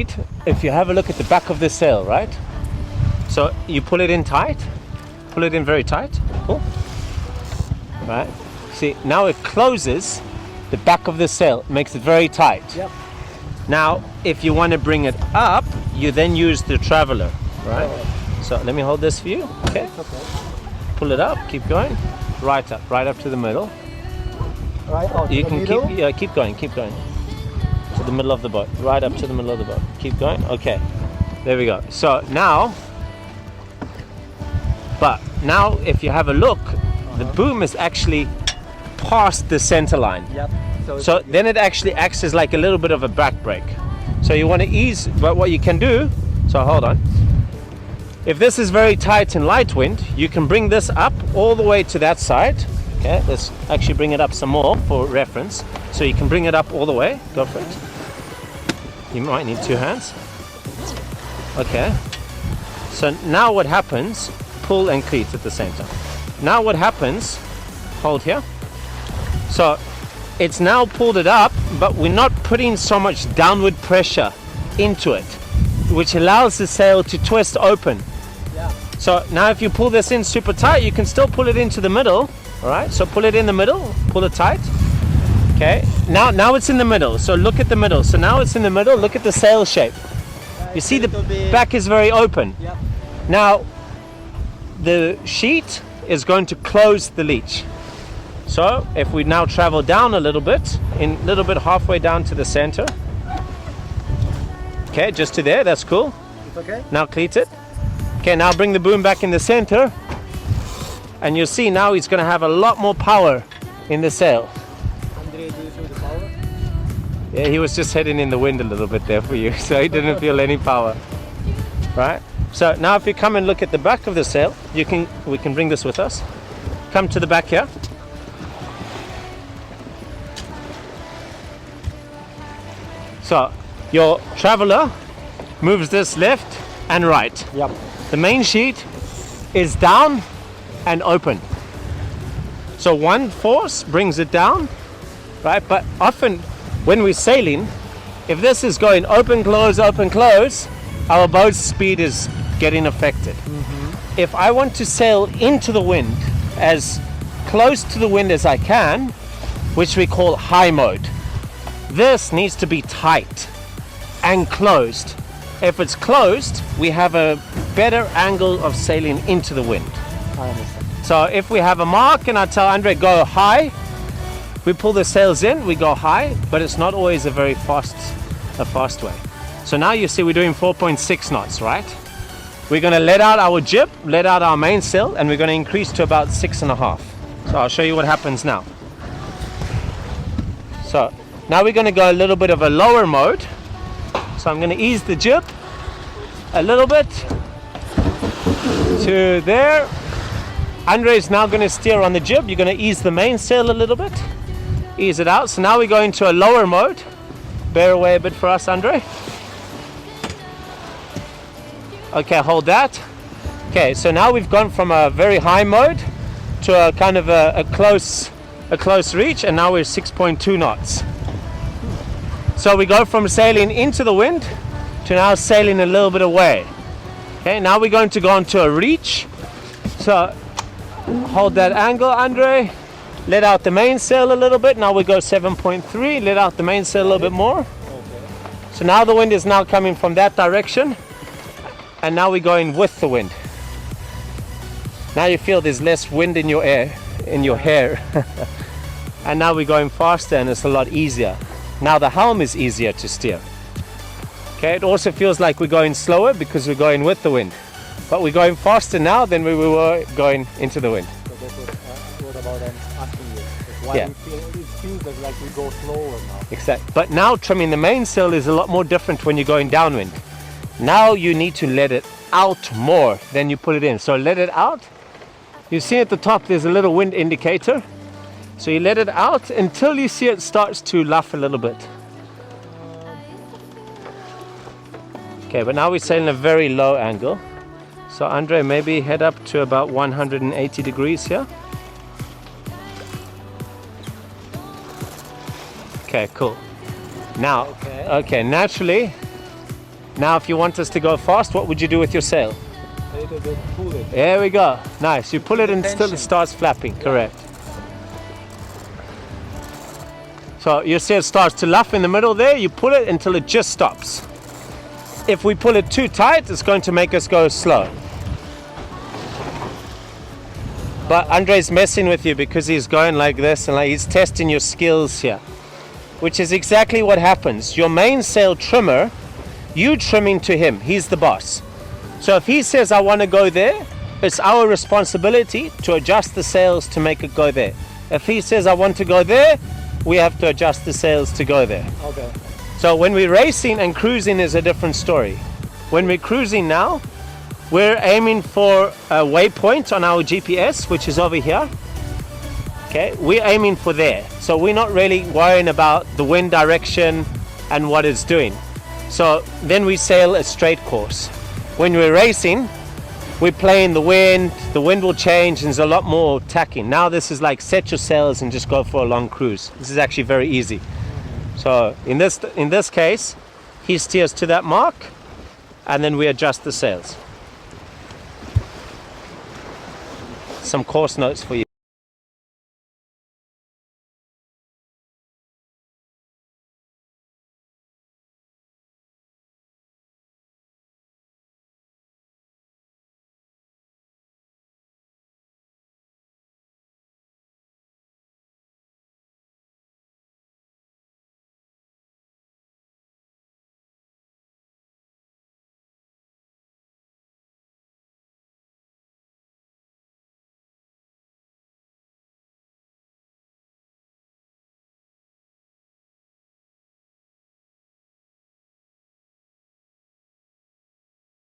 speed, if you have a look at the back of the sail, right? So you pull it in tight, pull it in very tight, cool. Right, see, now it closes the back of the sail, makes it very tight. Yep. Now, if you want to bring it up, you then use the traveler, right? So let me hold this for you, okay? Pull it up, keep going, right up to the middle. Right out You to can the middle. keep going to the middle of the boat, right up to the middle of the boat. Keep going. Okay, there we go. So now, if you have a look, the boom is actually past the center line. Yep. So then it actually acts as like a little bit of a back brake. So you want to ease, but what you can do, so hold on. If this is very tight and light wind, you can bring this up all the way to that side. Okay, let's actually bring it up some more for reference. So you can bring it up all the way. Go for it. You might need 2 hands. Okay. So now what happens, pull and cleat at the same time. Now what happens, hold here. So it's now pulled it up, but we're not putting so much downward pressure into it, which allows the sail to twist open. Yeah. So now if you pull this in super tight, you can still pull it into the middle. All right, so pull it in the middle, pull it tight. Okay, now it's in the middle, so look at the middle. So now it's in the middle, look at the sail shape. You see the back is very open. Yep. Now, the sheet is going to close the leech. So if we now travel down a little bit halfway down to the center. Okay, just to there, that's cool. It's okay. Now cleat it. Okay, now bring the boom back in the center. And you'll see now he's going to have a lot more power in the sail. Andre, do you show the power? Yeah, he was just heading in the wind a little bit there for you, so he didn't feel any power. Right? So now if you come and look at the back of the sail, we can bring this with us. Come to the back here. So your traveler moves this left and right. Yep. The main sheet is down and open. So one force brings it down, right? But often when we're sailing, if this is going open, close, our boat's speed is getting affected. Mm-hmm. If I want to sail into the wind, as close to the wind as I can, which we call high mode, this needs to be tight and closed. If it's closed, we have a better angle of sailing into the wind. I understand. So if we have a mark and I tell Andre go high, we pull the sails in, we go high, but it's not always a very fast way. So now you see we're doing 4.6 knots, right? We're going to let out our jib, let out our mainsail, and we're going to increase to about 6.5. So I'll show you what happens now. So now we're going to go a little bit of a lower mode. So I'm going to ease the jib a little bit to there. Andre is now going to steer on the jib. You're going to ease the mainsail a little bit. Ease it out. So now we go into a lower mode. Bear away a bit for us, Andre. Okay, hold that. Okay, so now we've gone from a very high mode to a kind of a close reach, and now we're 6.2 knots. So we go from sailing into the wind to now sailing a little bit away. Okay, now we're going to go into a reach. So hold that angle, Andre. Let out the mainsail a little bit. Now we go 7.3. Let out the mainsail a little bit more. Okay. So now the wind is now coming from that direction. And now we're going with the wind. Now you feel there's less wind in your hair. And now we're going faster and it's a lot easier. Now the helm is easier to steer. Okay, it also feels like we're going slower because we're going with the wind. But we're going faster now than we were going into the wind. So that's what about I'm asking you. Why Yeah. it feels like we go slower now. Exactly. But now trimming the mainsail is a lot more different when you're going downwind. Now you need to let it out more than you put it in. So let it out. You see at the top there's a little wind indicator. So you let it out until you see it starts to luff a little bit. Okay, but now we're sailing a very low angle. So Andre, maybe head up to about 180 degrees here. Okay, cool. Now, okay, naturally, Now if you want us to go fast, what would you do with your sail? A little bit pull it. There we go. Nice. You pull it and still it tension. starts flapping. Correct. So you see it starts to luff in the middle there. You pull it until it just stops. If we pull it too tight, it's going to make us go slow. But Andre's messing with you because he's going like this and like he's testing your skills here, which is exactly what happens. Your mainsail trimmer, you trimming to him. He's the boss. So if he says, I want to go there, it's our responsibility to adjust the sails to make it go there. If he says, I want to go there, we have to adjust the sails to go there. Okay. So when we're racing and cruising is a different story. When we're cruising now, we're aiming for a waypoint on our GPS, which is over here. Okay, we're aiming for there. So we're not really worrying about the wind direction and what it's doing. So then we sail a straight course. When we're racing, we're playing the wind will change and there's a lot more tacking. Now this is like set your sails and just go for a long cruise. This is actually very easy. So in this case, he steers to that mark and then we adjust the sails. Some course notes for you.